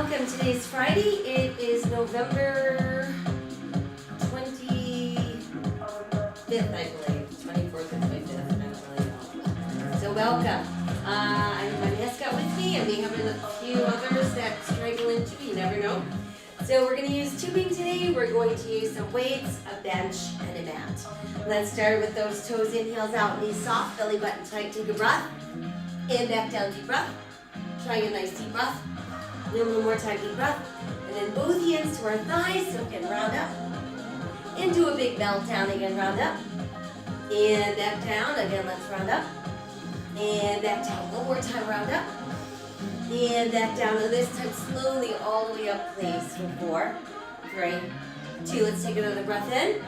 welcome. Today's Friday. It is November 25th, I believe. 24th or 25th, I don't really know. So welcome. I have my mascot with me, and we have a few others that straggle into, you never know. So we're going to use tubing today. We're going to use some weights, a bench, and a mat. Let's start with those toes in, heels out, knees soft, belly button tight. Take a breath. And back down, deep breath. Try a nice deep breath. And then one more time, deep breath. And then both hands to our thighs so we can round up. And do a big melt down again, round up. And back down, again, let's round up. And back down, one more time, round up. And back down, and this time slowly all the way up, please. For 4, 3, 2, let's take another breath in.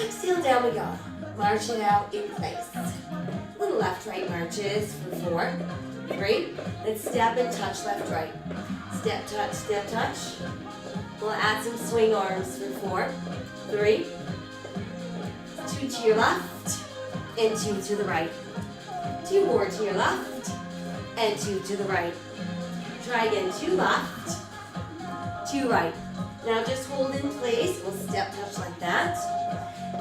Exhale, down we go. March it out in place. Little left, right marches for 4, 3. Let's step and touch left, right. Step, touch. We'll add some swing arms for 4, 3. 2 to your left, and 2 to the right. 2 more to your left, and 2 to the right. Try again, 2 left, 2 right. Now just hold in place. We'll step touch like that.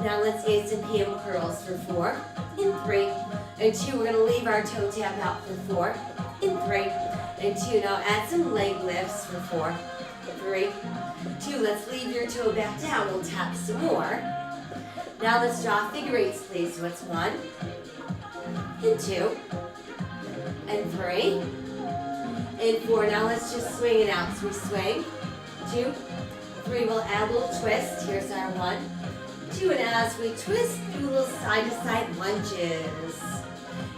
Now let's get some ham curls for 4, and 3, and 2. We're going to leave our toe tap out for 4, and 3, and 2. Now add some leg lifts for 4, 3, 2. Let's leave your toe back down. We'll tap some more. Now let's draw figure eights, please. So it's 1, and 2, and 3, and 4. Now let's just swing it out. So we swing, 2, 3. We'll add a little twist. Here's our 1, 2, and as we twist, do little side-to-side lunges.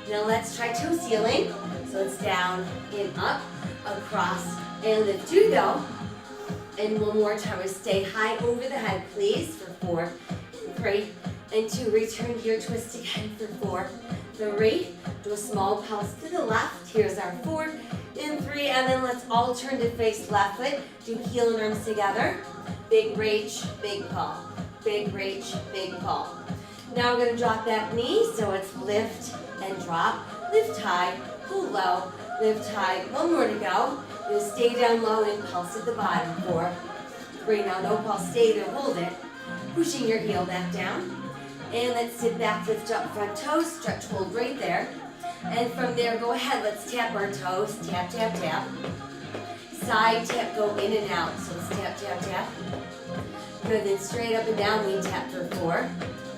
Now let's try toe sealing. So it's down and up, across, and lift. 2 go. And one more time. We stay high over the head, please, for 4, and 3, and 2. Return here, twist again for 4, 3. Do a small pulse to the left. Here's our 4, and 3, and then let's all turn to face left foot. Do heel and arms together. Big reach, big pull. Big reach, big pull. Now we're going to drop that knee, so it's lift and drop. Lift high, pull low, lift high. One more to go. You'll stay down low and pulse at the bottom. 4, 3. Now no pulse, stay there, hold it. Pushing your heel back down. And let's sit back, lift up front toes, stretch, hold right there. And from there, go ahead, let's tap our toes. Tap, tap, tap. Side tap, go in and out. So let's tap, tap, tap. Good, then straight up and down, we tap for 4,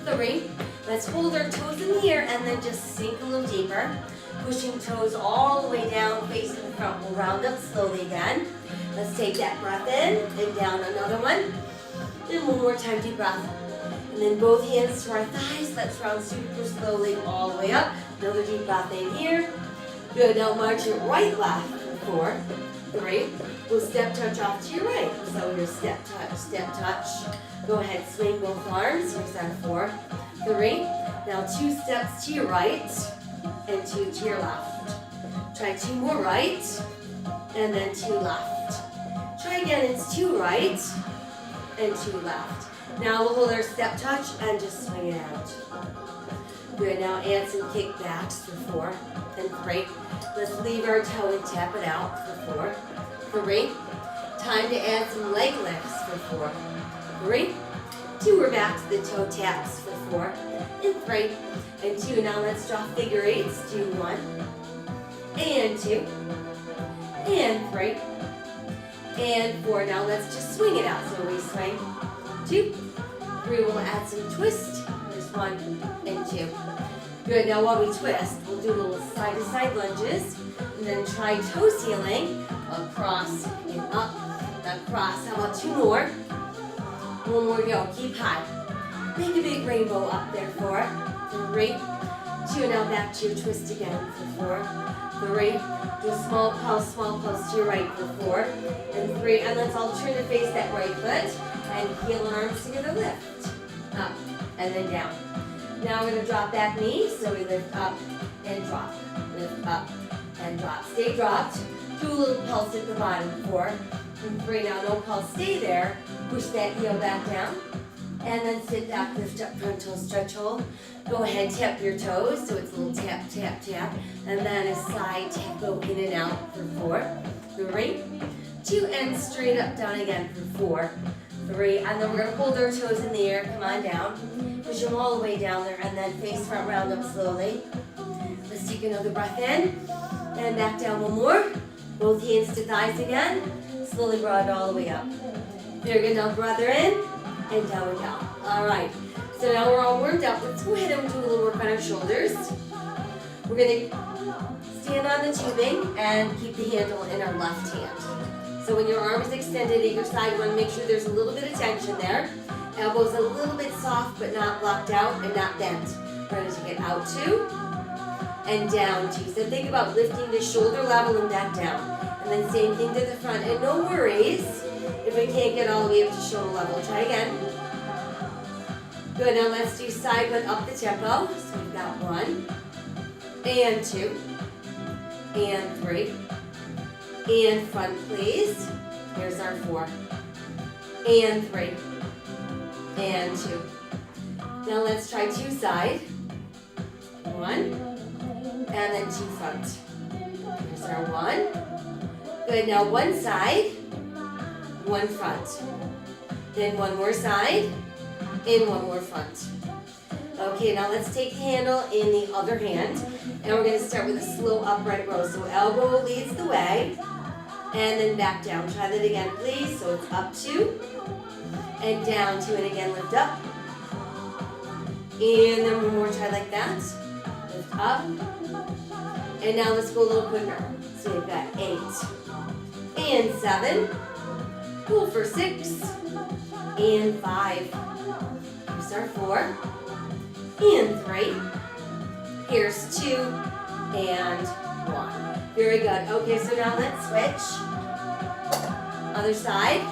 3. Let's hold our toes in the air and then just sink a little deeper. Pushing toes all the way down, facing the front. We'll round up slowly again. Let's take that breath in and down another one. And one more time, deep breath. And then both hands to our thighs. Let's round super slowly all the way up. Another deep breath in here. Good, now march it right, left for 4, 3. We'll step touch off to your right. So your step touch. Go ahead, swing both arms. Here's our 4, 3. Now 2 steps to your right and 2 to your left. Try 2 more right and then 2 left. Try again, it's 2 right and 2 left. Now we'll hold our step touch and just swing it out. Good, now add some kickbacks for 4 and 3. Let's leave our toe and tap it out for 4, 3. Time to add some leg lifts for 4, 3. 2, we're back to the toe taps for 4, and 3, and 2. Now let's draw figure eights. Do 1, and 2, and 3, and 4. Now let's just swing it out. So we swing, 2, 3. We'll add some twist. There's 1 and 2. Good, now while we twist, we'll do little side-to-side lunges, and then try toe sealing, across and up, across. How about 2 more? One more go, keep high. Make a big rainbow up there for 3, 2. Now back to your twist again for 4, 3. Do a small pulse to your right for 4, and 3. And let's all turn to face that right foot, and heel and arms together, lift, up, and then down. Now we're going to drop that knee, so we lift up and drop, lift up and drop. Stay dropped. Do a little pulse at the bottom, 4 and 3. Now no pulse, stay there. Push that heel back down, and then sit back, lift up front toe, stretch hold. Go ahead, tap your toes, so it's a little tap, tap, tap, and then a side tap, go in and out for 4, 3, 2, and straight up, down again for 4, 3, and then we're gonna hold our toes in the air, come on down, push them all the way down there, and then face front, round up slowly. Let's take another breath in, and back down one more. Both hands to thighs again, slowly draw it all the way up. Very good, now brother in, and down we go. All right, so now we're all warmed up. Let's go ahead and do a little work on our shoulders. We're gonna stand on the tubing and keep the handle in our left hand. So when your arm is extended either side, you want to make sure there's a little bit of tension there. Elbows a little bit soft, but not locked out and not bent. We're going to take it out 2 and down 2. So think about lifting the shoulder level and back down. And then same thing to the front. And no worries if we can't get all the way up to shoulder level. Try again. Good, now let's do side one up the tempo. So we've got 1 and 2 and 3. And front, please. Here's our 4. And 3. And 2. Now let's try 2 side. 1. And then 2 front. Here's our 1. Good, now 1 side. 1 front. Then 1 more side. And 1 more front. Okay, now let's take the handle in the other hand. And we're going to start with a slow upright row. So elbow leads the way. And then back down. Try that again, please. So it's up 2 and down 2, and again lift up. And then one more, try like that. Lift up. And now let's go a little quicker. So we've got 8 and 7. Pull for 6 and 5. Here's our 4 and 3. Here's 2 and 1. Very good. Okay, so now let's switch. Other side.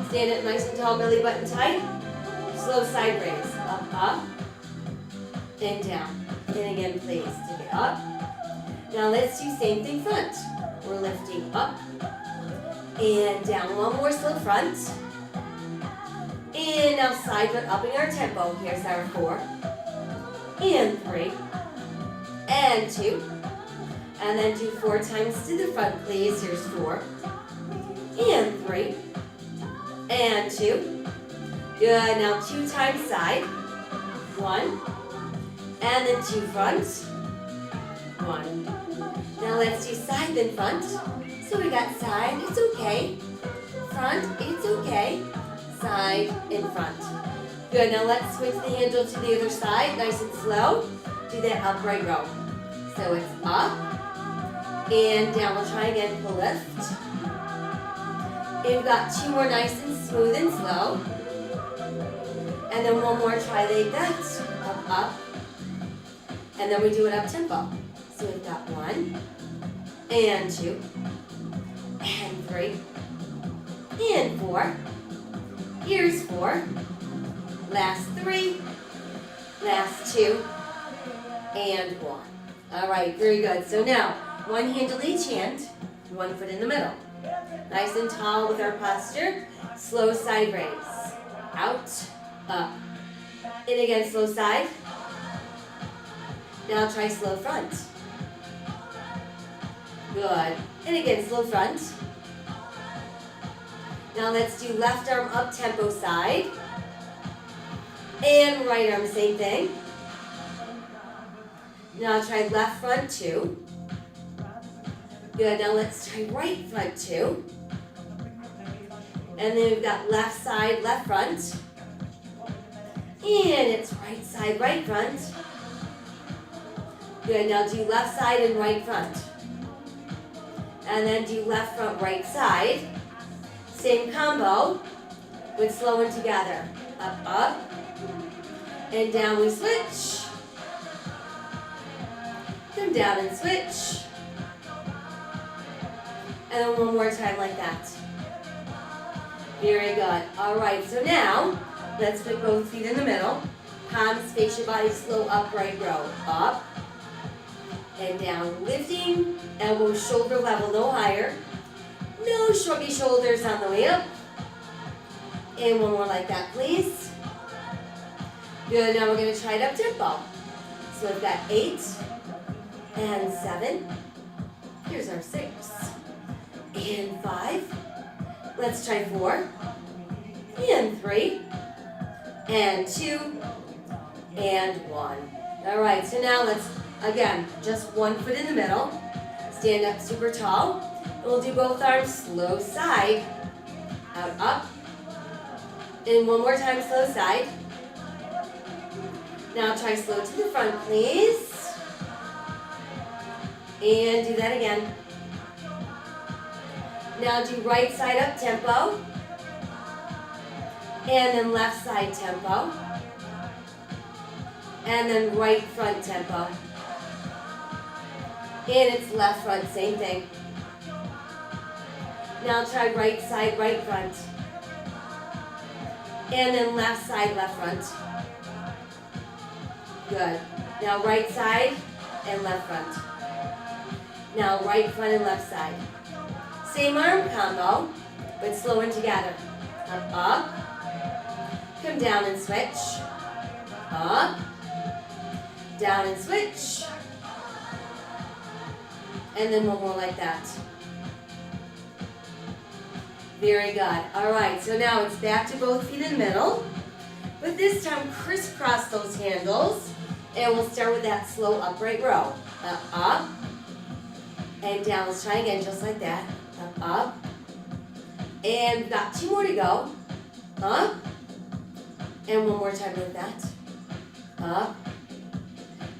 Stand up nice and tall, belly button tight. Slow side raise. Up, up, and down. And again, please. Take it up. Now let's do same thing front. We're lifting up and down. One more slow front. And now side foot upping our tempo. Here's our 4 and 3 and 2. And then do 4 times to the front, please. Here's 4 and 3 and 2. Good. Now 2 times side. 1 and then 2 front. 1. Now let's do side then front. So we got side, it's okay. Front, it's okay. Side and front. Good. Now let's switch the handle to the other side, nice and slow. Do that upright row. So it's up. And down, we'll try again, pull lift. And we've got 2 more nice and smooth and slow. And then one more, try like that. Up, up. And then we do it up tempo. So we've got 1 and 2 and 3 and 4. Here's 4. Last 3. Last 2 and 1. All right, very good. So now, 1 handle each hand, 1 foot in the middle. Nice and tall with our posture. Slow side raise. Out, up. And again, slow side. Now try slow front. Good. And again, slow front. Now let's do left arm up tempo side. And right arm, same thing. Now try left front 2. Good, now let's try right front 2. And then we've got left side, left front. And it's right side, right front. Good, now do left side and right front. And then do left front, right side. Same combo, but slowing together. Up, up, and down we switch. Come down and switch. And then one more time like that. Very good. All right, so now, let's put both feet in the middle. Palms face your body, slow upright row. Up and down, lifting, elbows shoulder level, no higher. No shruggy shoulders on the way up. And one more like that, please. Good, now we're gonna try it up tempo. So we've got 8 and 7. Here's our 6 and 5 Let's try 4, and 3, and 2, and 1. All right, so now let's, again, just one foot in the middle. Stand up super tall. And we'll do both arms slow side, out, up. And one more time, slow side. Now try slow to the front, please. And do that again. Now do right side up tempo. And then left side tempo. And then right front tempo. And it's left front, same thing. Now try right side, right front. And then left side, left front. Good. Now right side and left front. Now right front and left side. Same arm combo, but slowing together. Up, up. Come down and switch. Up. Down and switch. And then one more like that. Very good. All right, so now it's back to both feet in the middle. But this time, crisscross those handles. And we'll start with that slow upright row. Up, up. And down. Let's try again, just like that. Up, up. And we've got 2 more to go. Up. And one more time like that. Up.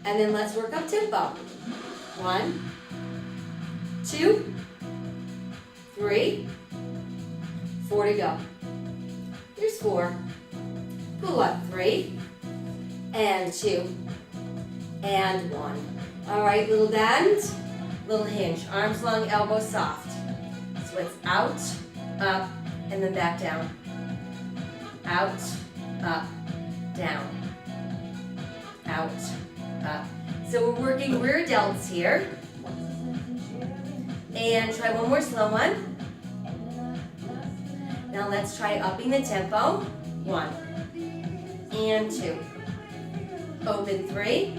And then let's work up tempo. 1, 2, 3, 4 to go. Here's 4. Pull up 3, and 2, and 1. All right, little bend, little hinge. Arms long, elbows soft. So it's out, up, and then back down. Out, up, down. Out, up. So we're working rear delts here. And try one more slow one. Now let's try upping the tempo. 1, and 2. Open 3.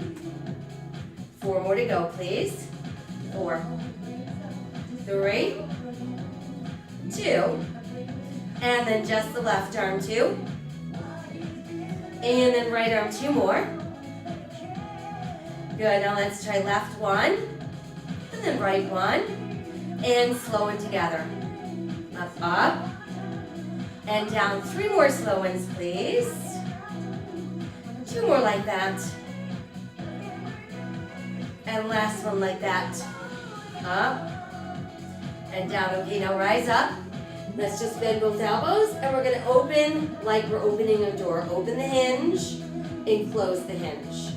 4 more to go, please. 4, 3, 2. And then just the left arm 2. And then right arm 2 more. Good, now let's try left 1. And then right 1. And slow it together. Up, up. And down 3 more slow ones, please. 2 more like that. And last one like that. Up. And down. Okay, now rise up. Let's just bend both elbows. And we're going to open like we're opening a door. Open the hinge and close the hinge.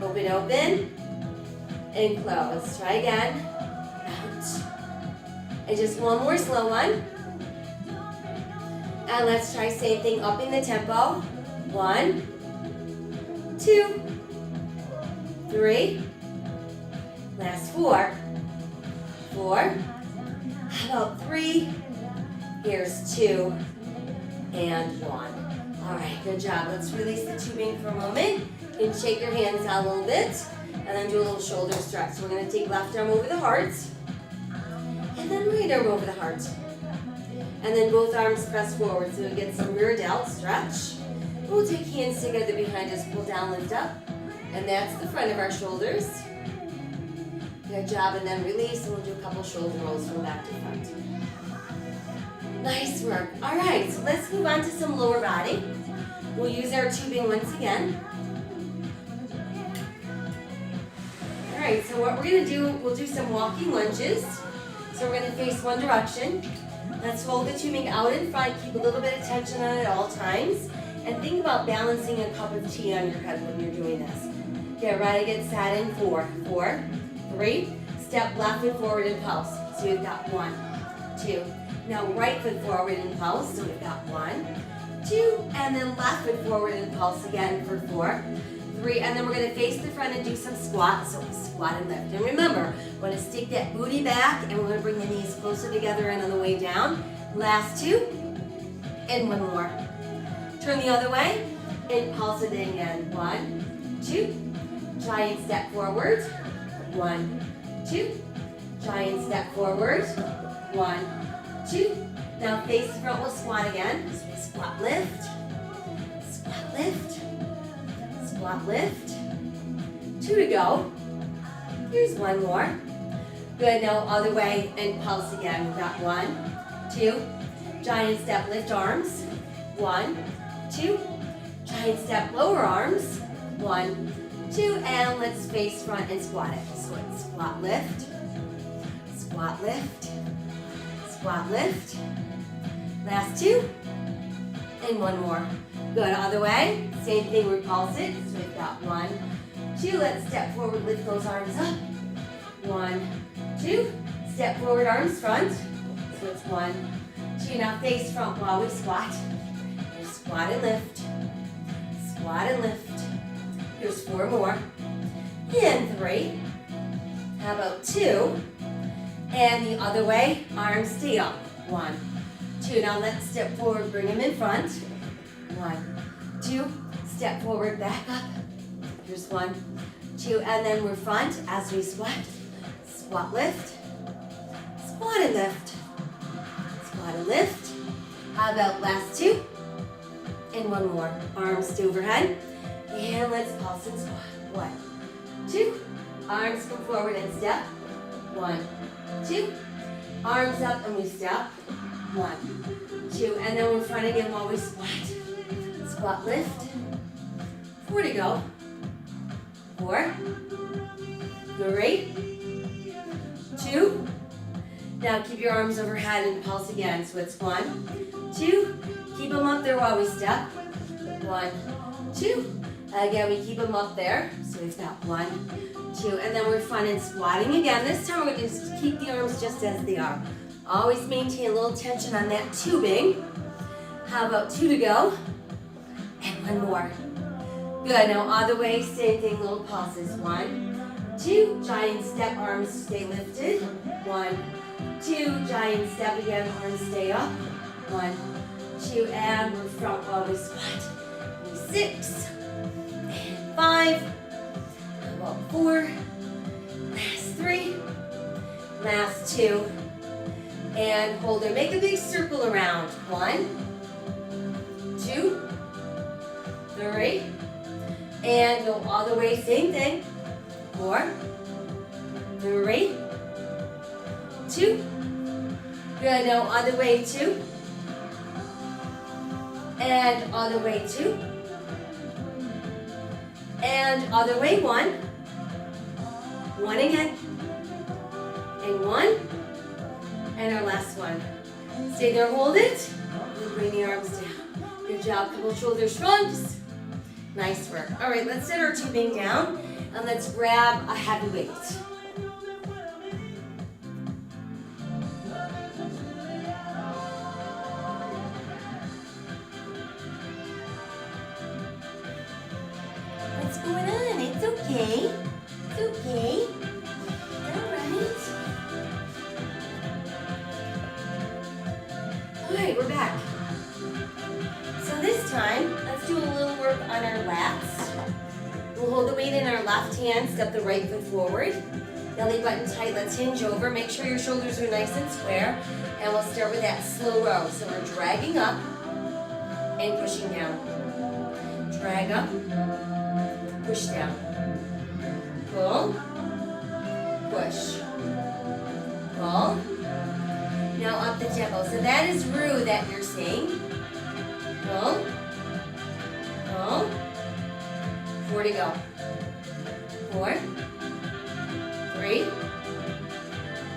Open, open. And close. Let's try again. And just one more slow one. And let's try same thing, upping the tempo. 1, 2, 3. Last 4. 4. How about 3? Here's 2 and 1. All right, good job. Let's release the tubing for a moment and shake your hands out a little bit. And then do a little shoulder stretch. So we're going to take left arm over the heart. And then right arm over the heart. And then both arms press forward so we get some rear delt stretch. We'll take hands together behind us, pull down, lift up. And that's the front of our shoulders. Good job, and then release, and we'll do a couple shoulder rolls from back to front. Nice work. All right, so let's move on to some lower body. We'll use our tubing once again. All right, so what we're gonna do, we'll do some walking lunges. So we're gonna face one direction. Let's hold the tubing out in front, keep a little bit of tension on it at all times, and think about balancing a cup of tea on your head when you're doing this. Get ready, get set in 4, 4, 3, step left foot forward and pulse. So we've got 1, 2. Now right foot forward and pulse, so we've got 1, 2, and then left foot forward and pulse again for 4, 3, and then we're gonna face the front and do some squats, so squat and lift. And remember, we're gonna stick that booty back and we're gonna bring the knees closer together and on the way down. Last 2, and 1 more. Turn the other way, and pulse it in again. 1, 2, try and step forward. 1, 2, try and step forward. 1, 2, Now face front, we'll squat again. So we squat, lift, squat, lift, squat, lift. 2 to go. Here's one more. Good, now other way and pulse again. We've got 1, 2, giant step, lift arms. 1, 2, giant step, lower arms. 1, 2, and let's face front and squat it. So it's squat, lift, squat, lift, squat, lift. Last 2, and one more. Good, other way. Same thing, repulse it. So we've got 1, 2, let's step forward, lift those arms up. 1, 2, step forward, arms front. So it's 1, 2, now face front while we squat. Here's squat and lift, squat and lift. Here's 4 more, and 3. How about 2? And the other way, arms stay up. 1, 2, now let's step forward, bring them in front. 1, 2, step forward, back up. Here's 1, 2, and then we're front as we squat. Squat, lift, squat and lift, squat and lift. How about last 2? And one more. Arms to overhead. And let's pulse and squat. 1, 2. Arms come forward and step. 1, 2. Arms up and we step. 1, 2. And then we're front again while we squat. Squat, lift. 4 to go. 4, 3, 2. Now keep your arms overhead and pulse again. So it's 1, 2. Keep them up there while we step. 1, 2. Again, we keep them up there. So we've got 1, 2. And then we're front and squatting again. This time we're going to just keep the arms just as they are. Always maintain a little tension on that tubing. How about 2 to go? And one more. Good, now other way, same thing, little pulses. 1, 2, giant step, arms stay lifted. 1, 2, giant step again, arms stay up. 1, 2, and we're front while we squat. 6, and 5, how about 4, last 3, last 2, and hold it. Make a big circle around. 1, 2, 3, and go all the way, same thing. 4, 3, 2. Good, now other way, 2. And other way, 2. And other way, 1. 1 again. And 1. And our last one. Stay there, hold it. And bring the arms down. Good job, couple shoulders shrugs. Nice work. All right, let's set our tubing down and let's grab a heavy weight. What's going on? It's okay. It's okay. All right. All right, we're back. So this time, let's do a little work on our lats. We'll hold the weight in our left hand, step the right foot forward. Belly button tight, let's hinge over. Make sure your shoulders are nice and square. And we'll start with that slow row. So we're dragging up and pushing down. Drag up, push down. Pull, push, pull. Now up the tempo. So that is Rue that you're seeing. Pull, pull. 4 to go. 4, 3,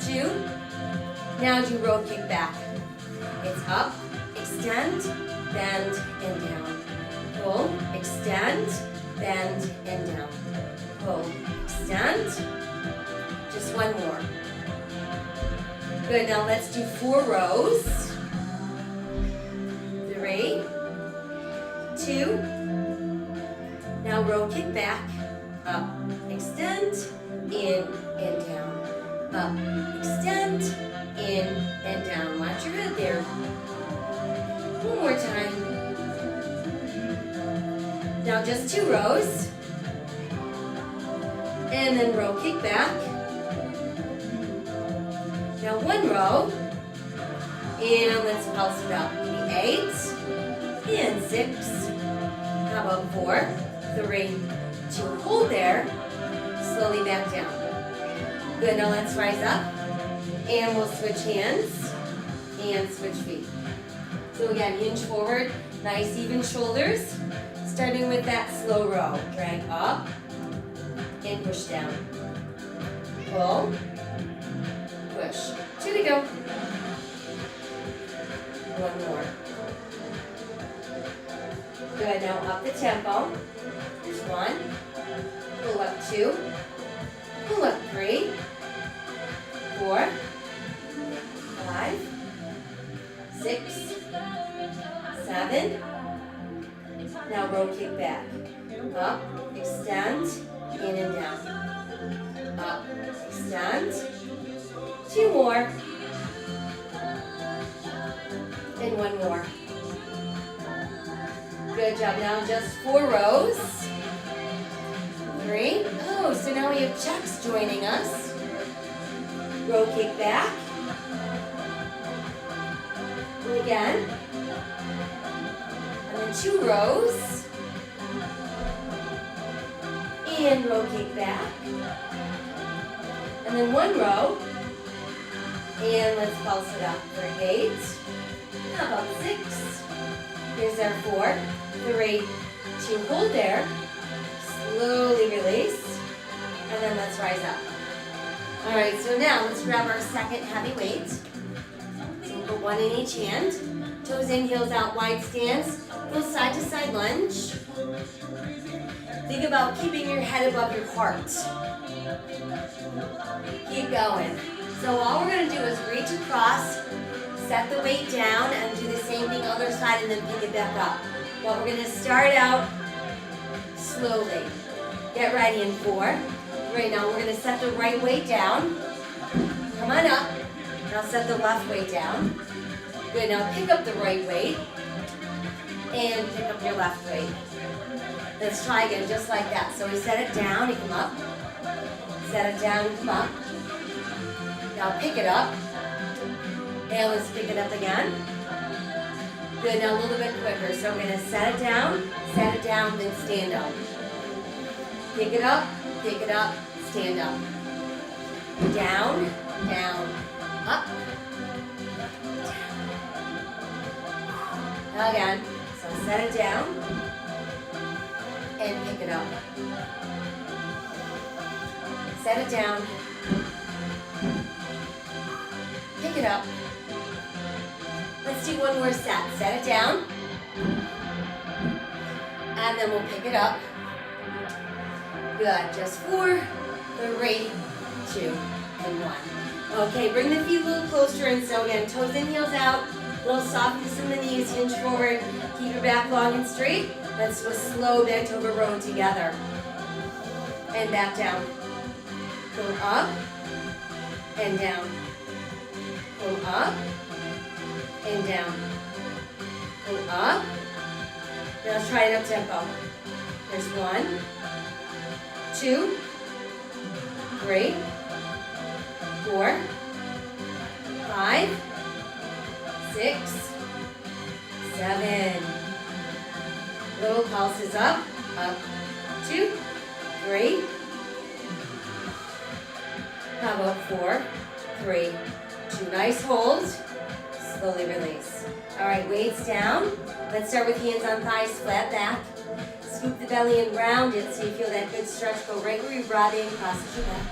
2. Now do row kick back. It's up, extend, bend, and down. Pull, extend, bend, and down. Pull, extend. Just one more. Good, now let's do 4 rows. 3, 2. Now row kick back, up, extend, in, and down. Up, extend, in, and down. Watch your head there. One more time. Now just 2 rows. And then row kick back. Now 1 row. And let's pulse it up. Maybe 8 and 6. How about 4, 3, 2. Hold there. Slowly back down. Good, now let's rise up. And we'll switch hands and switch feet. So again, hinge forward, nice even shoulders. Starting with that slow row. Drag up and push down. Pull, push. 2 to go. 1 more. Good, now up the tempo. There's 1. Pull up 2. Pull up 3. 4. 5. 6. 7. Now row kick back. Up, extend, in and down. Up, extend. 2 more. And 1 more. Good job. Now just 4 rows. 3. Oh, so now we have checks joining us. Row kick back. And again. And then 2 rows. And row kick back. And then 1 row. And let's pulse it up for 8. How about 6? Here's our 4, 3, 2. Hold there. Slowly release. And then let's rise up. All right, so now let's grab our second heavy weight. So we'll put 1 in each hand. Toes in, heels out, wide stance. Go side to side lunge. Think about keeping your head above your heart. Keep going. So all we're going to do is reach across, set the weight down, and do the same thing other side and then pick it back up. But we're going to start out slowly. Get ready in 4. Right now we're going to set the right weight down. Come on up. Now set the left weight down. Good, now pick up the right weight. And pick up your left weight. Let's try again, just like that. So we set it down, you come up. Set it down, you come up. Now pick it up. And let's pick it up again. Good, now a little bit quicker. So we're going to set it down, then stand up. Pick it up, stand up. Down, down, up, down. Again, so set it down and pick it up. Set it down, pick it up. Let's do 1 more set. Set it down, and then we'll pick it up. Good, just 4, 3, 2, and 1. Okay, bring the feet a little closer, and so again, toes in, heels out, little softness in the knees, hinge forward, keep your back long and straight. Let's do a slow bent over row together. And back down. Go up, and down. Go up, and down. Go up. Now let's try it up tempo. There's 1, 2, 3, 4, 5, 6, 7. Little pulses up, 2, 3. How about 4, 3, 2. Nice hold. Slowly release. All right, weights down. Let's start with hands on thighs, flat back. Scoop the belly and round it so you feel that good stretch. Go right where you brought in, crosses your back.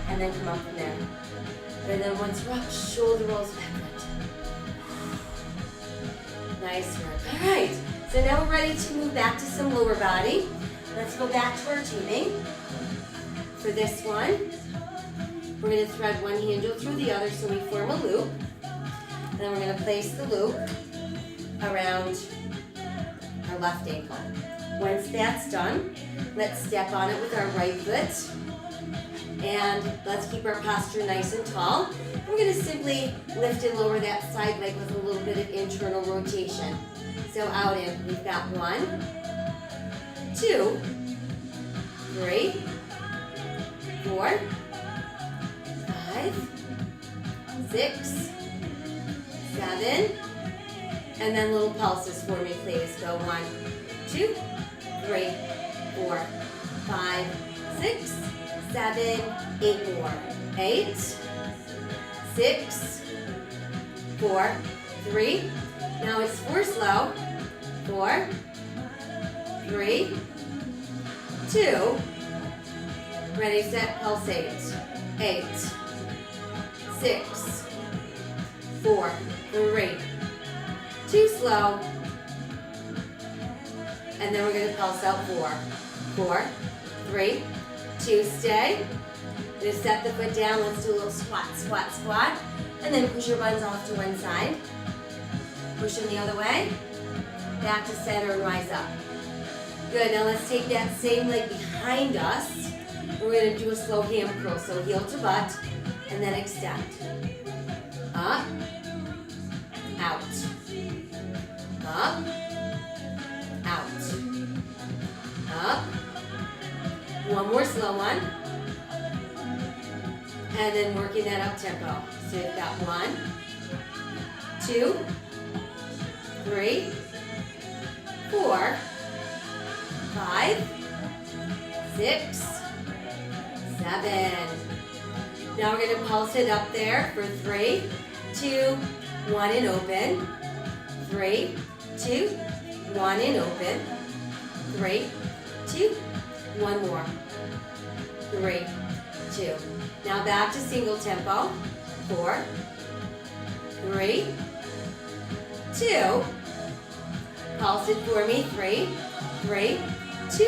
And then come up from there. And then once rocked, shoulder rolls backward. Nice work. All right, so now we're ready to move back to some lower body. Let's go back to our tubing. For this one, we're going to thread one handle through the other so we form a loop. And then we're going to place the loop around our left ankle. Once that's done, let's step on it with our right foot. And let's keep our posture nice and tall. We're going to simply lift and lower that side leg with a little bit of internal rotation. So out in, we've got 1, 2, 3, 4, 5, 6, 7, and then little pulses for me, please. Go 1, 2, 3, 4, 5, 6, 7, 8 more. 8, 6, 4, 3. Now it's 4 slow. 4, 3, 2. Ready, set, pulsate. 8, 6, 4, 3. 2 slow. And then we're going to pulse out 4. 4, 3, 2, stay. Going to set the foot down. Let's do a little squat, squat, squat. And then push your buns off to one side. Push them the other way. Back to center and rise up. Good, now let's take that same leg behind us. We're going to do a slow ham curl. So heel to butt and then extend. Up, out, up, out, up. One more slow one. And then working that up tempo. So you've got 1, 2, 3, 4, 5, 6, 7. Now we're going to pulse it up there for 3, 2, 1 and open. 3, 2, 1 and open. 3, 2, 1 more. 3, 2. Now back to single tempo. 4, 3, 2. Pulse it for me. 3, 3, 2,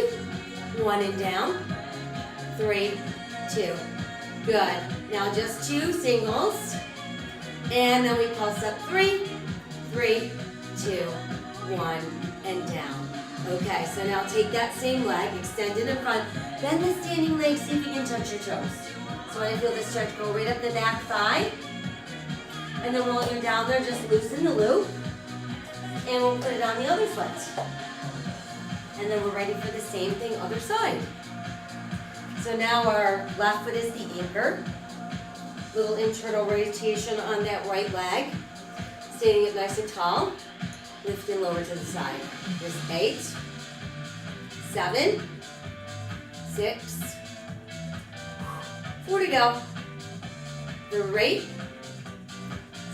1 and down. 3, 2. Good. Now just 2 singles. And then we pulse up 3, 3, 2, 1 and down. Okay, so now take that same leg, extend it in front, bend the standing leg, see if you can touch your toes. So when I feel the stretch, go right up the back thigh. And then while you're down there, just loosen the loop. And we'll put it on the other foot. And then we're ready for the same thing, other side. So now our left foot is the anchor. Little internal rotation on that right leg. Standing it nice and tall. Lift and lower to the side. There's 8, 7, 6, 4 to go. 3,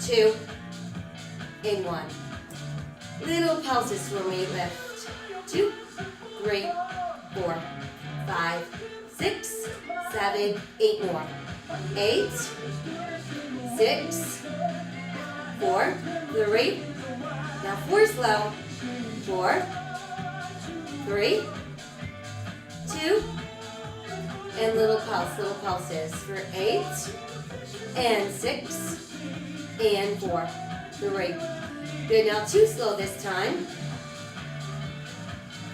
2, and 1. Little pulses for me. Lift. 2, 3, 4, 5, 6, 7, 8 more. 8, 6, 4, 3. Now 4 slow. 4, 3, 2, and little pulses for 8, and 6, and 4, 3. Good, now 2 slow this time.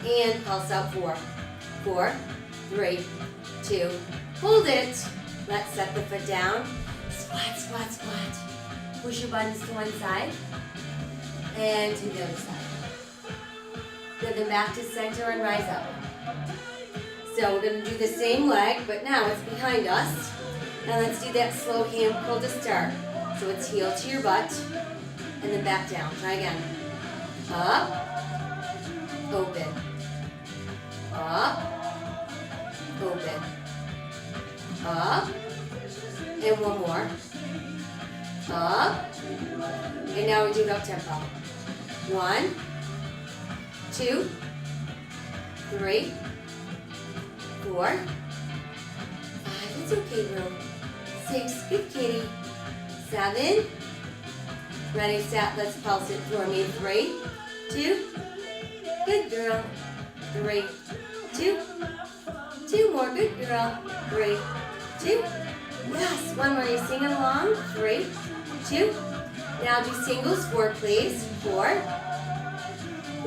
And pulse out 4, 4, 3, 2. Hold it. Let's set the foot down. Squat, squat, squat. Push your buttons to one side. And to the other side. Good, then back to center and rise up. So we're going to do the same leg, but now it's behind us. And let's do that slow ham curl to start. So it's heel to your butt, and then back down. Try again. Up, open. Up, open. Up, and one more. Up, and now we do it up tempo. 1, 2, 3, 4, 5. It's okay, girl. 6, good kitty. 7. Ready, set. Let's pulse it for me. 3, 2. Good girl. 3, 2. 2 more. Good girl. 3, 2. Yes. One more. Are you singing along? 3, 2. Now do singles. 4, please. 4,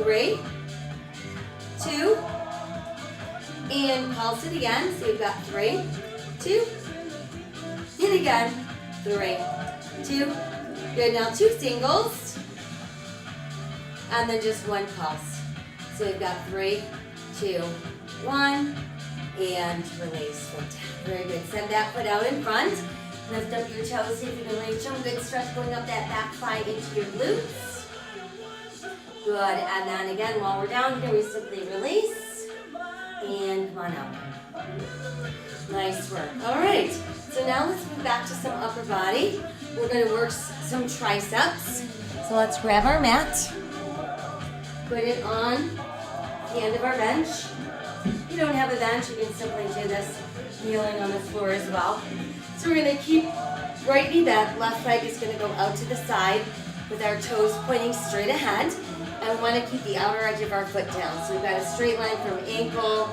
3, 2. And pulse it again. So we've got 3, 2. And again. 3, 2. Good. Now 2 singles. And then just 1 pulse. So we've got 3, 2, 1. And release. Foot down. Very good. Send that foot out in front. Lift up your toes, see if you can reach them. Good stretch going up that back thigh into your glutes. Good, and then again, while we're down here, we simply release. And come on up. Nice work. All right, so now let's move back to some upper body. We're gonna work some triceps. So let's grab our mat. Put it on the end of our bench. If you don't have a bench, you can simply do this kneeling on the floor as well. So we're gonna keep right knee bent, left leg is gonna go out to the side with our toes pointing straight ahead. And we wanna keep the outer edge of our foot down. So we've got a straight line from ankle,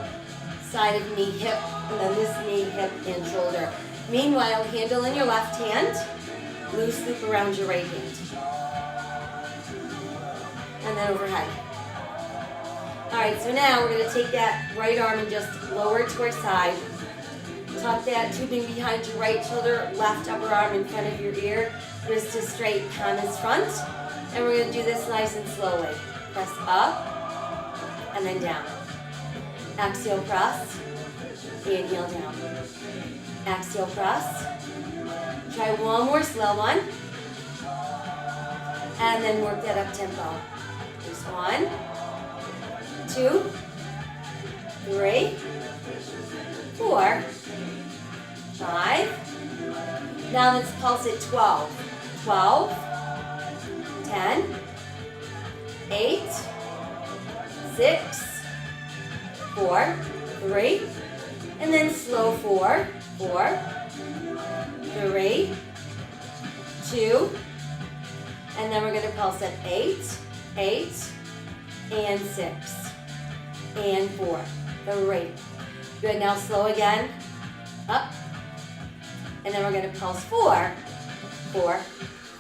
side of knee, hip, and then this knee, hip, and shoulder. Meanwhile, handle in your left hand, loose loop around your right hand. And then overhead. All right, so now we're gonna take that right arm and just lower it to our side. Tuck that tubing behind your right shoulder, left upper arm in front of your ear, wrist is straight, palm is front. And we're gonna do this nice and slowly. Press up, and then down. Exhale, press, inhale, down. Exhale, press. Try one more slow one. And then work that up tempo. Just 1, 2, 3, 4, 5. Now let's pulse it 12. 12, 10, 8, 6, 4, 3, and then slow 4, 4, 3, 2, and then we're going to pulse at 8, 8, and 6, and 4, 3. Good, now slow again, up, and then we're going to pulse 4, 4,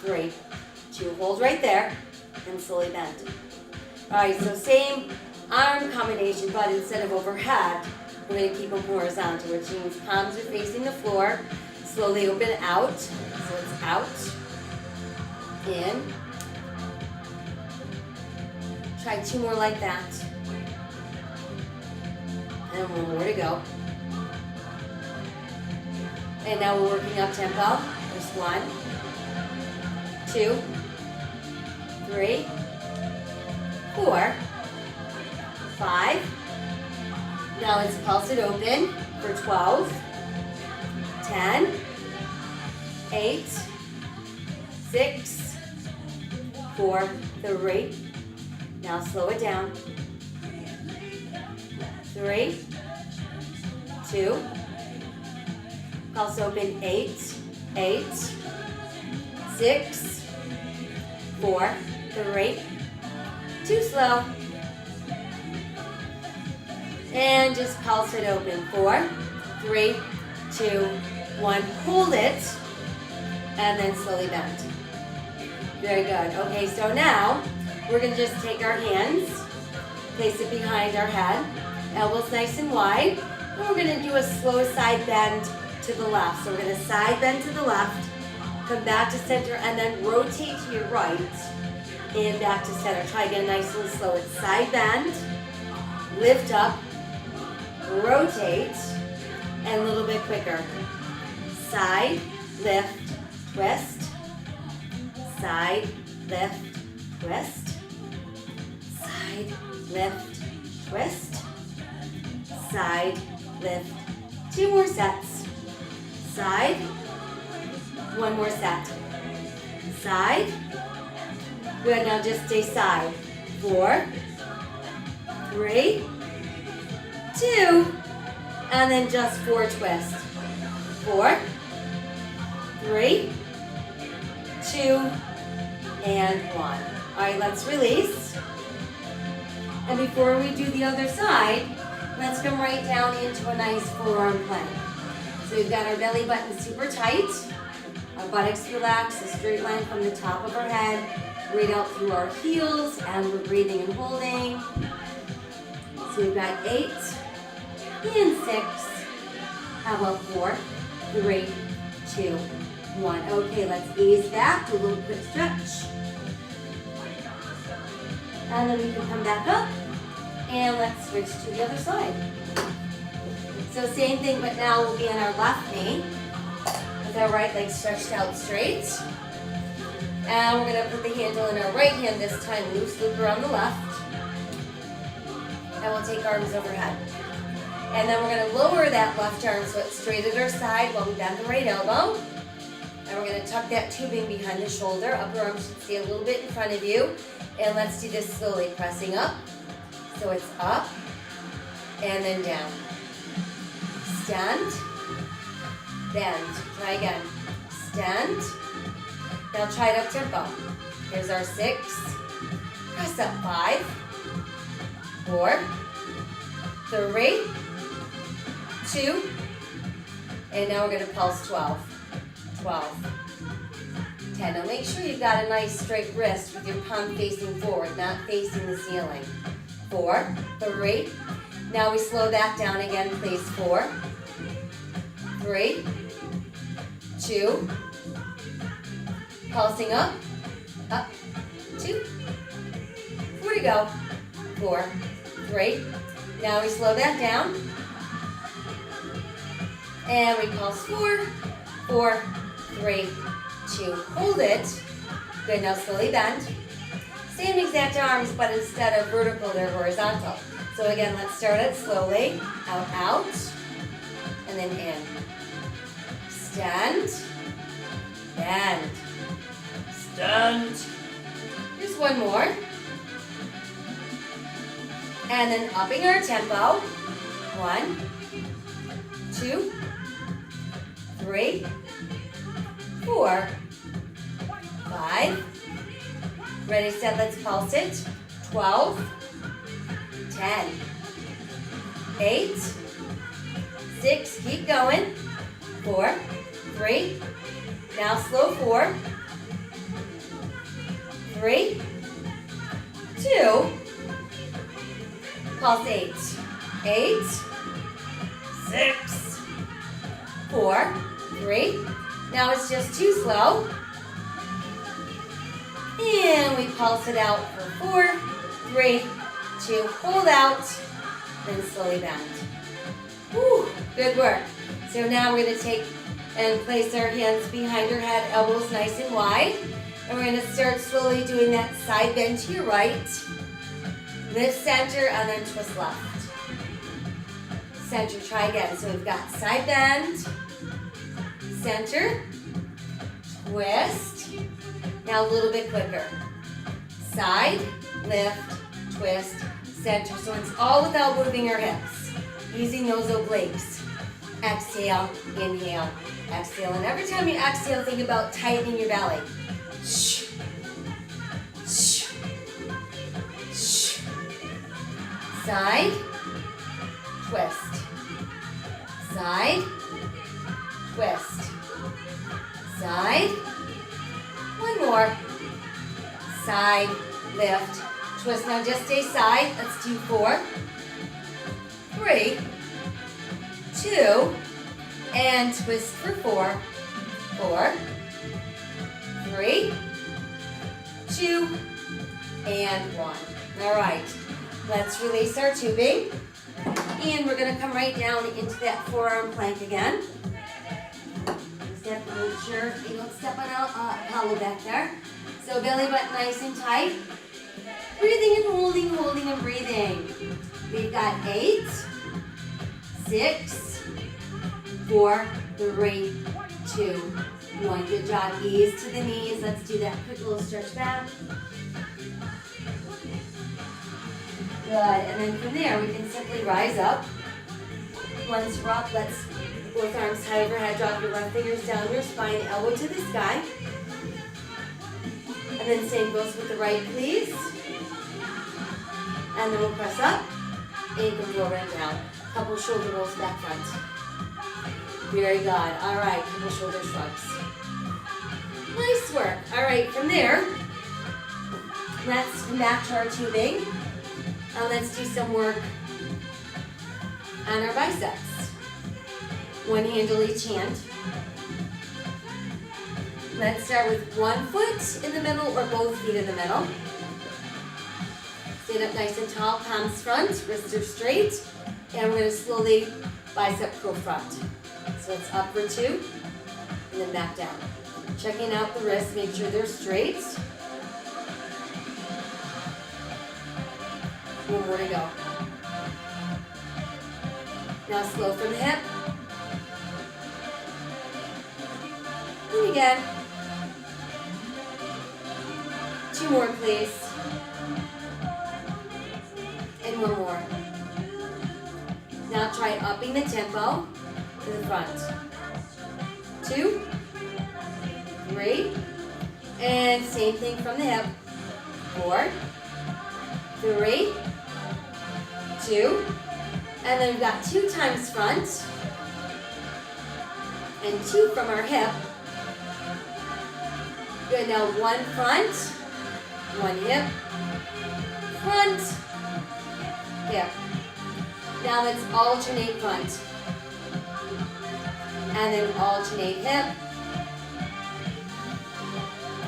3, 2, hold right there, and slowly bend. All right, so same arm combination, but instead of overhead, we're going to keep them horizontal, which means palms are facing the floor. Slowly open out, so it's out, in. Try 2 more like that. And 1 more to go. And now we're working up tempo. Just 1, 2, 3, 4, 5. Now let's pulse it open for 12, 10, 8, 6, 4, 3. Now slow it down. 3, 2. Pulse open 8, 8, 6, 4, 3. Too slow. And just pulse it open. 4, 3, 2, 1. Hold it. And then slowly bend. Very good. Okay, so now we're going to just take our hands, place it behind our head, elbows nice and wide, and we're going to do a slow side bend to the left. So we're going to side bend to the left, come back to center, and then rotate to your right, and back to center. Try again nice and slow. It's side bend, lift up, rotate, and a little bit quicker. Side, lift, twist, side, lift, twist, side, lift, twist, side, lift. 2 more sets. Side, 1 more set. Side. Good, now just stay side. 4, 3, 2, and then just 4 twists. 4, 3, 2, and 1. All right, let's release. And before we do the other side, let's come right down into a nice forearm plank. So we've got our belly button super tight, our buttocks relaxed, a straight line from the top of our head, right out through our heels, and we're breathing and holding. So we've got 8 and 6. How about 4, 3, 2, 1. Okay, let's ease back, do a little quick stretch. And then we can come back up, and let's switch to the other side. So same thing, but now we'll be on our left knee with our right leg stretched out straight. And we're going to put the handle in our right hand this time, loose loop around the left. And we'll take arms overhead. And then we're going to lower that left arm so it's straight at our side while we bend the right elbow. And we're going to tuck that tubing behind the shoulder. Upper arm should stay a little bit in front of you. And let's do this slowly, pressing up. So it's up and then down. Stand, bend. Try again. Stand. Now try it up tempo. Here's our 6. Press up 5, 4, 3, 2, and now we're going to pulse 12. 12, 10. Now make sure you've got a nice straight wrist with your palm facing forward, not facing the ceiling. 4, 3. Now we slow that down again, please. 4, 3, 2. Pulsing up, 2. 4 to go. 4, 3. Now we slow that down. And we pulse 4, 4, 3, 2. Hold it. Good, now slowly bend. Same exact arms, but instead of vertical, they're horizontal. So again, let's start it slowly. Out, out, and then in. Stand, bend. Stand. Here's one more. And then upping our tempo. 1, 2, 3, 4, 5. Ready, set, let's pulse it. 12, 10, 8, 6, keep going. 4, 3, now slow 4, 3, 2, pulse 8, 8, 6, 4, 3, now it's just too slow, and we pulse it out for 4, 3, 2, hold out, then slowly bend. Whew, good work. So now we're going to take and place our hands behind our head, elbows nice and wide. And we're going to start slowly doing that side bend to your right. Lift center and then twist left. Center, try again. So we've got side bend, center, twist. Now a little bit quicker. Side, lift, twist, center. So it's all without moving our hips. Using those obliques. Exhale, inhale, exhale. And every time you exhale, think about tightening your belly. Shh. Shh. Shh. Side, twist. Side, twist. Side. One more. Side, lift, twist. Now just stay side. Let's do 4, 3, 2, and twist for 4, 4, 3, 2, and 1. All right, let's release our tubing, and we're going to come right down into that forearm plank again. Step, make sure you don't step on a hollow back there. So belly button nice and tight. Breathing and holding, holding and breathing. We've got 8, 6, 4, 3, 2, 1. Good job. Ease to the knees. Let's do that quick little stretch back. Good. And then from there, we can simply rise up. Once we're up, let's both arms high overhead. Drop your left fingers down your spine, elbow to the sky. And then same goes with the right, please. And then we'll press up. And you can go right down. Couple shoulder rolls back front. Very good. All right, couple shoulder shrugs. Nice work. All right, from there, let's come back to our tubing. And let's do some work on our biceps. One handle each hand. Let's start with one foot in the middle or both feet in the middle. Stand up nice and tall, palms front, wrists are straight. And we're going to slowly bicep curl front. So it's up for 2, and then back down. Checking out the wrists, make sure they're straight. One more to go. Now slow from the hip. And again. 2 more, please. And 1 more. Now try upping the tempo to the front. 2, 3, and same thing from the hip. 4, 3, 2, and then we've got 2 times front, and 2 from our hip. Good, now 1 front, 1 hip, front, hip. Now let's alternate front, and then alternate hip,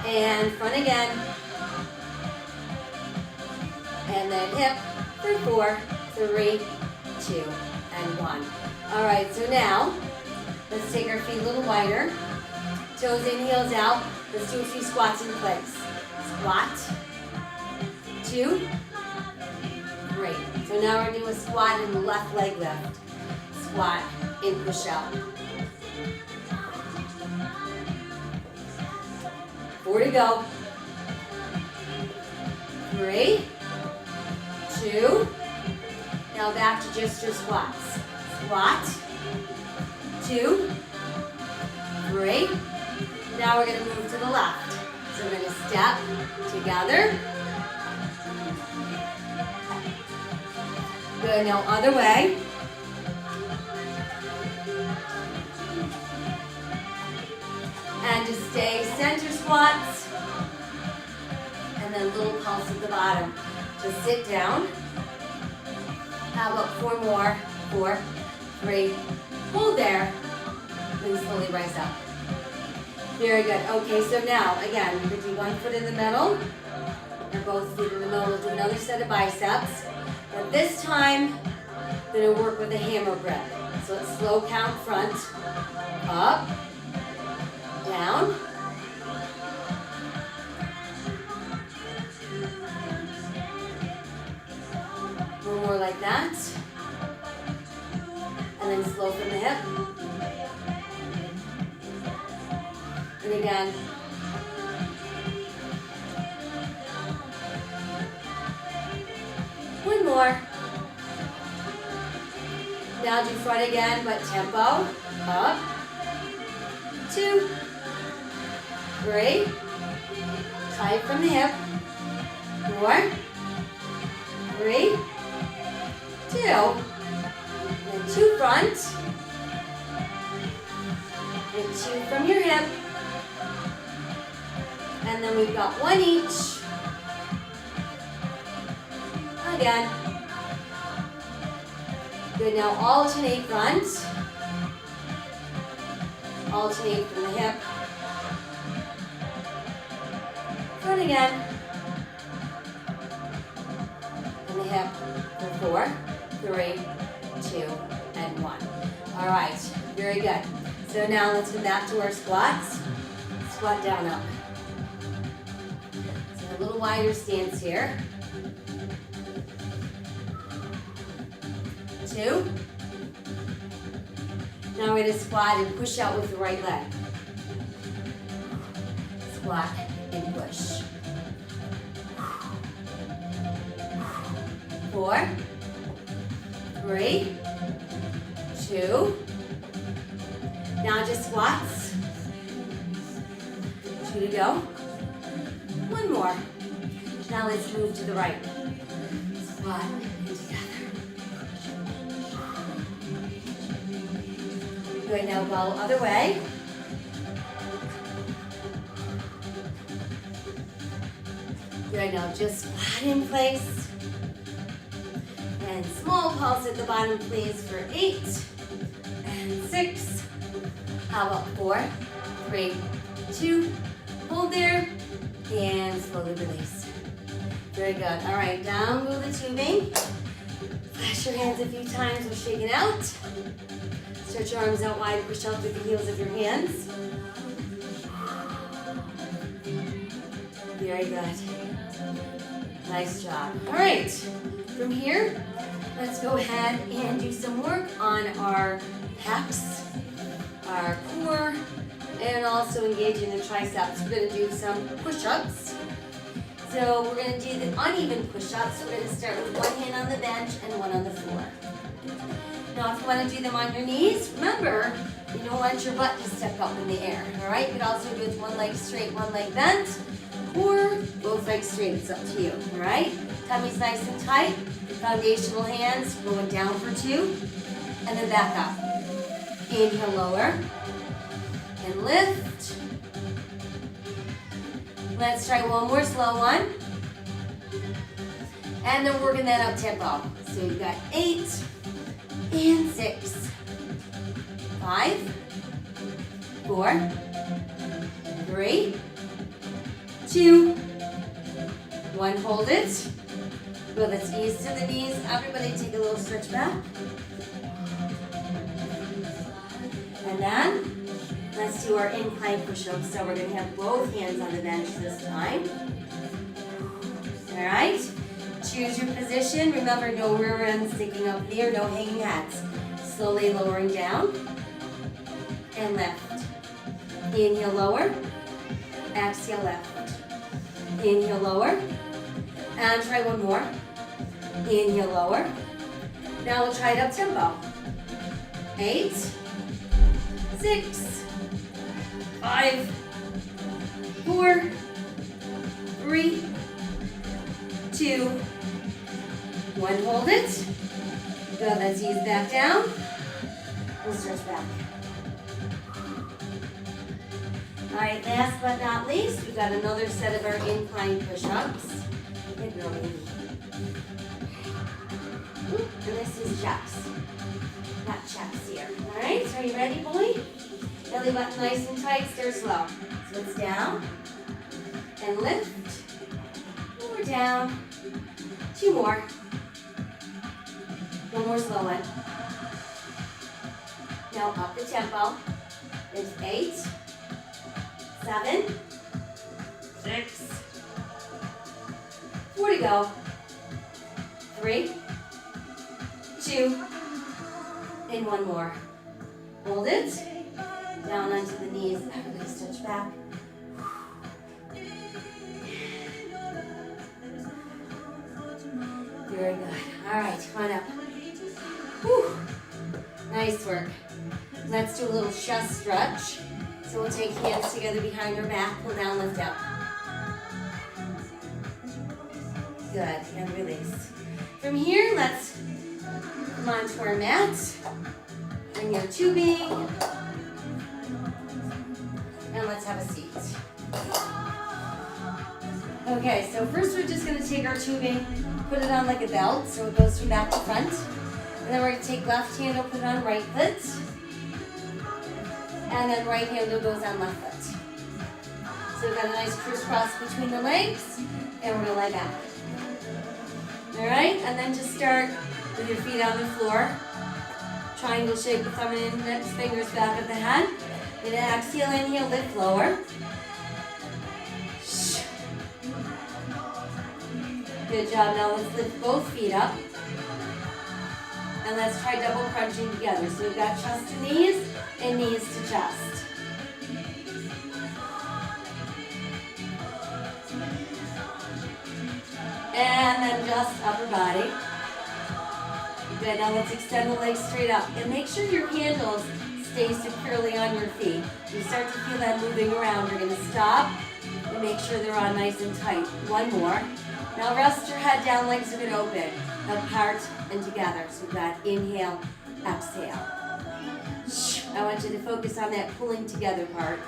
and front again, and then hip for 4, 3, 2, and 1. All right, so now let's take our feet a little wider. Toes in, heels out. Let's do a few squats in place. Squat, 2, 3. So now we're doing a squat and the left leg lift. Squat and push out. 4 to go. 3, 2. Now back to just your squats. Squat, 2, 3. Now we're going to move to the left. So we're going to step together. Good, now other way. And just stay center squats. And then little pulse at the bottom. Just sit down. How about 4 more? 4, 3, hold there. Then slowly rise up. Very good. Okay, so now, again, we're going to do 1 foot in the middle. And both feet in the middle. We'll do another set of biceps. But this time, we're going to work with a hammer grip. So it's slow count front, up, down. One more like that. And then slow from the hip. And again. One more. Now do front again, but tempo. Up. 2, 3. Tight from the hip. 4, 3, 2. And 2 front. And 2 from your hip. And then we've got 1 each. Again. Good, now alternate front. Alternate from the hip. Front again. And the hip for 4, 3, 2, and 1. All right, very good. So now let's go back to our squats. Squat down, up. So a little wider stance here. 2. Now we're going to squat and push out with the right leg. Squat and push. 4, 3, 2. Now just squats. 2 to go. 1 more. Now let's move to the right. Squat and together. Good, now go other way. Good, now just squat in place. And small pulse at the bottom, please, for 8 and 6. How about 4, 3, 2. Hold there and slowly release. Very good. All right, down move the tubing. Flash your hands a few times. We'll shake it out. Stretch your arms out wide, push up with the heels of your hands. Very good. Nice job. All right, from here, let's go ahead and do some work on our pecs, our core, and also engaging the triceps. We're going to do some push-ups. So we're going to do the uneven push-ups. We're going to start with one hand on the bench and one on the floor. Now if you want to do them on your knees, remember, you don't want your butt to stick up in the air, all right? You could also do it with one leg straight, one leg bent, or both legs straight. It's up to you, all right? Tummy's nice and tight. Foundational hands going down for 2, and then back up. Inhale, lower, and lift. Let's try one more slow one. And then working that up tempo. So you've got 8 and 6. 5, 4, 3, 2, 1. Hold it. Good, let's ease to the knees. Everybody take a little stretch back. And then, let's do our incline push-ups. So we're going to have both hands on the bench this time. All right. Choose your position. Remember, no rear end sticking up there, no hanging heads. Slowly lowering down. And lift. Inhale, lower. Exhale, lift. Inhale, lower. And try one more. Inhale, lower. Now we'll try it up tempo. 8, 6, 5, 4, 3, 2, 1. Hold it. Good, let's ease back down. We'll stretch back. All right, last but not least, we've got another set of our incline push-ups. And this is chest, not chest here. All right, so are you ready, boy? Belly button nice and tight, stay slow. So it's down and lift. More down. 2 more. One more slow one. Now up the tempo. It's 8, 7, 6, 4 to go. 3, 2, and 1 more. Hold it. Down onto the knees. Everybody stretch back. Very good. All right, come on up. Whew. Nice work. Let's do a little chest stretch. So we'll take hands together behind our back, pull down, lift up. Good, and release. From here, let's come onto our mat. Bring your tubing. And let's have a seat. Okay, so first we're just going to take our tubing, put it on like a belt so it goes from back to front. And then we're going to take left hand and put it on right foot. And then right hand goes on left foot. So we've got a nice crisscross between the legs. And we're going to lie back. All right, and then just start with your feet on the floor. Triangle shape with thumb and index fingers back of the head. Then exhale, inhale, lift lower. Good job. Now let's lift both feet up. And let's try double crunching together. So we've got chest to knees and knees to chest. And then just upper body. Good. Now let's extend the legs straight up. And make sure your handles stay securely on your feet. You start to feel that moving around. You're going to stop and make sure they're on nice and tight. One more. Now rest your head down, legs are going to open. Apart and together. So we've got inhale, exhale. I want you to focus on that pulling together part.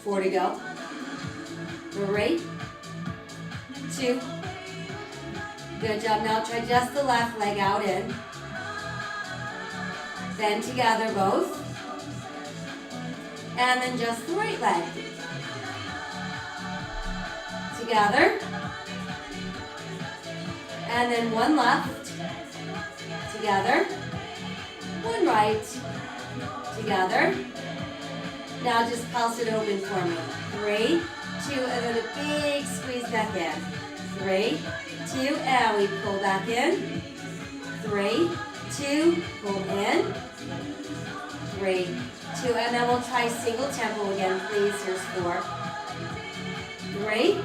4 to go. 3, 2. Good job. Now try just the left leg out in. Then together both. And then just the right leg. Together. And then one left, together. One right, together. Now just pulse it open for me. 3, 2, and then a big squeeze back in. 3, 2, and we pull back in. 3, 2, pull in. 3, 2, and then we'll try single tempo again, please. Here's 4. 3,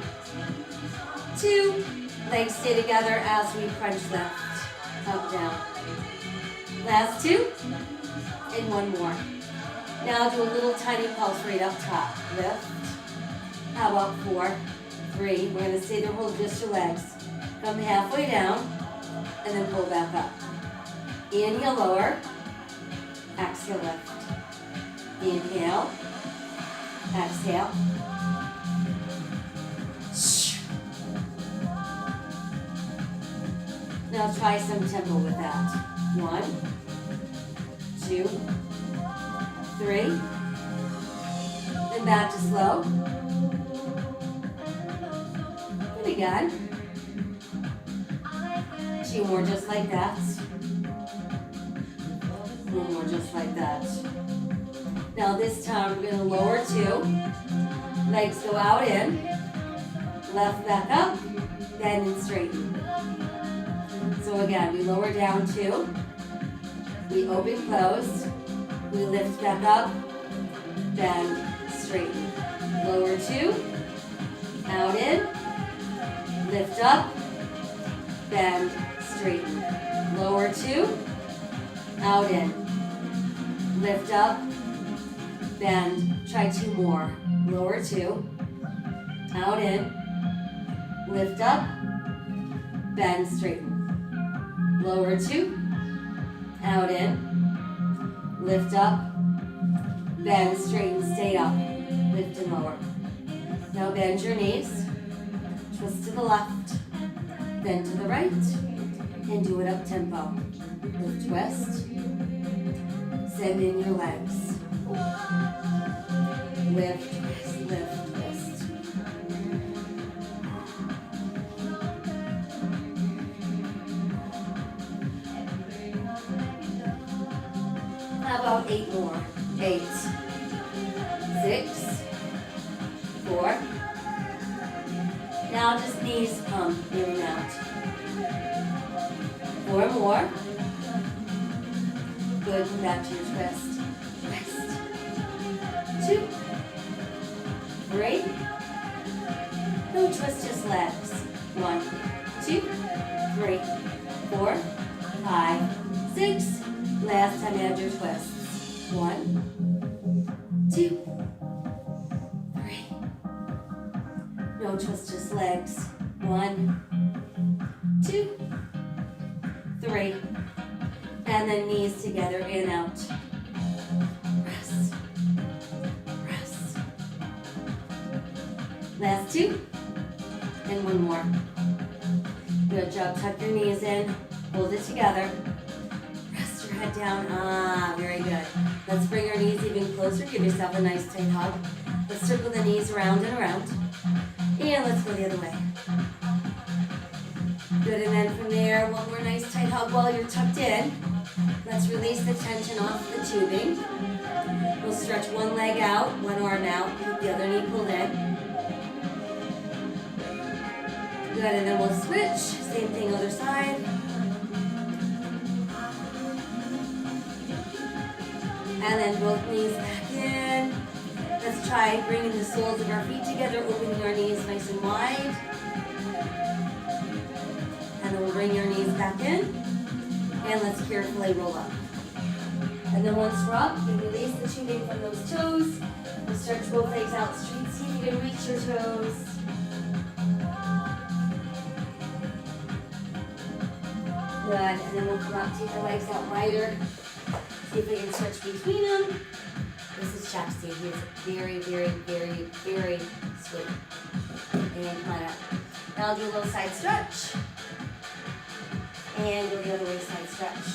2, legs stay together as we crunch left, up, down. Last 2, and one more. Now do a little tiny pulse right up top. Lift. How about 4, 3, we're gonna stay there, hold just your legs. Come halfway down, and then pull back up. Inhale, lower. Exhale, lift. Inhale. Exhale. Now try some tempo with that. 1, 2, 3. Then back to slow. And again. 2 more just like that. 1 more just like that. Now this time we're going to lower 2. Legs go out in. Left back up. Bend and straighten. So again, we lower down 2. We open, close. We lift back up. Bend, straighten. Lower 2. Out in. Lift up. Bend, straighten. Lower 2. Out in. Lift up. Bend. Try 2 more. Lower 2. Out in. Lift up. Bend, straighten. Lower 2. Out in. Lift up. Bend, straighten, stay up. Lift and lower. Now bend your knees. Twist to the left. Bend to the right. And do it up tempo. Lift, twist. Send in your legs. Lift, twist, lift, twist. How about 8 more? 8, 6, 4. Now just knees come in and out. 4 more. Good, come back to your twist. Twist. 2, 3. No twist, just legs. 1, 2, 3, 4, 5, 6. Last time add your twists. 1, 2, 3. No twist, just legs. 1, 2, 3. And then knees together, in, out. Rest. Rest. Last 2. And 1 more. Good job. Tuck your knees in. Hold it together. Rest your head down. Ah, very good. Let's bring our knees even closer. Give yourself a nice tight hug. Let's circle the knees around and around. And let's go the other way. Good, and then from there, one more nice tight hug while you're tucked in. Let's release the tension off the tubing. We'll stretch one leg out, one arm out, keep the other knee pulled in. Good, and then we'll switch. Same thing, other side. And then both knees back in. Let's try bringing the soles of our feet together, opening our knees nice and wide. And then we'll bring your knees back in. And let's carefully roll up. And then once we're up, we release the tubing from those toes. We'll stretch both legs out straight. See if you can reach your toes. Good, and then we'll come up, take our legs out wider. See if we can stretch between them. This is Chapsy. He is very, very, very, very sweet. And come on up. Now I'll do a little side stretch. And go the other way, side stretch.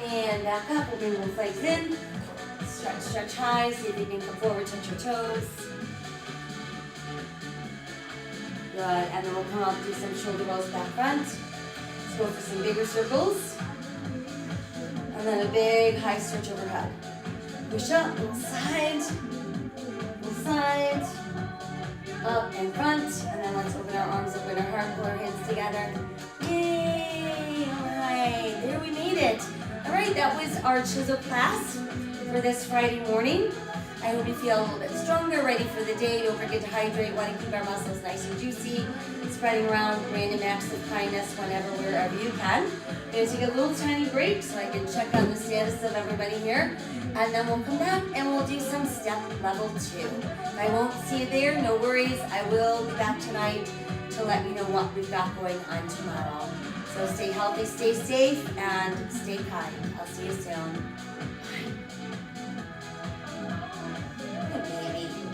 And back up, we'll bring both legs in. Stretch, stretch high. See if you can come forward, touch your toes. Good. And then we'll come up, do some shoulder rolls back front. Let's go for some bigger circles. And then a big high stretch overhead. Push up, little side, up and front. And then let's open our arms, open our heart, pull our hands together. Yay! All right, there we made it. All right, that was our Chizel class for this Friday morning. I hope you feel a little bit stronger, ready for the day. Don't forget to hydrate. Want to keep our muscles nice and juicy. Spreading around random acts of kindness whenever, wherever you can. I'm going to take a little tiny break so I can check on the status of everybody here. And then we'll come back and we'll do some step level 2. If I won't see you there, no worries. I will be back tonight to let you know what we've got going on tomorrow. So stay healthy, stay safe, and stay kind. I'll see you soon.